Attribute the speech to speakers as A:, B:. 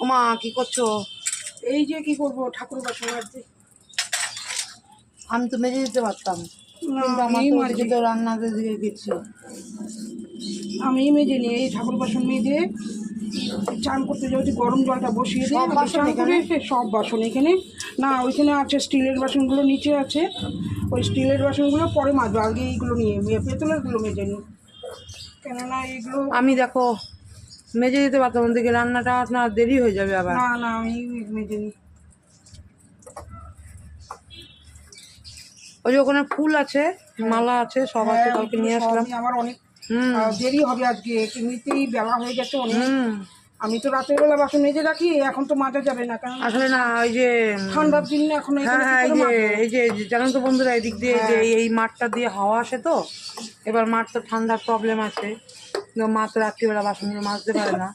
A: ওমা কি করছো?
B: এই যে কি করবো, ঠাকুর বাসন মাজছি।
A: আমি তো মেজে দিতে পারতাম,
B: না,
A: কিন্তু আমার
B: আমিই
A: তো
B: মাজি।
A: ওদিকে তো রান্নাতে দিকে গেছি।
B: আমি মেজে নিই, এই ঠাকুর বাসন মেজে চান করতে যাচ্ছি, গরম জলটা বসিয়ে দিয়ে
A: সব
B: আগে
A: বাসন
B: চান করে
A: এখানে?
B: এসে সব বাসন এখানে। না, ওইখানে আছে স্টিলের বাসনগুলো, নিচে আছে ওই স্টিলের বাসনগুলো পরে মাজবো, আগে এইগুলো নিয়ে পেতলেরগুলো মেজে নিই, কেননা এইগুলো।
A: আমি দেখো মেজে দিতে পারতাম, ওদিকে রান্নাটা আপনার দেরি হয়ে যাবে আবার।
B: না না, আমি মেজে নিই।
A: ওই যে ওখানে ফুল আছে, মালা আছে, সব আছে,
B: হ্যাঁ,
A: কালকে
B: ওইগুলো
A: নিয়ে
B: সব
A: আসলাম।
B: নিয়ে আমার অনেক
A: হুম
B: দেরি হবে আজকে, এমনিতেই বেলা হয়ে গেছে অনেক।
A: হুম।
B: আমি তো রাতের বেলা বাসন মেজে রাখি, এখন তো মাজা যাবে না, কারণ
A: আসলে না ওই যে
B: ঠান্ডার দিন না, এখন
A: হ্যাঁ
B: এখানে কি
A: হ্যাঁ,
B: করে মাজবো?
A: এই যে জানেন তো বন্ধুরা, এদিক দিয়ে এই যে
B: হ্যাঁ।
A: এই মাঠটা দিয়ে হাওয়া আসে তো, এবার মাঠ তো ঠান্ডার প্রবলেম আছে, কিন্তু মা তো রাত্রিবেলা বাসনগুলো মাজতে পারে না,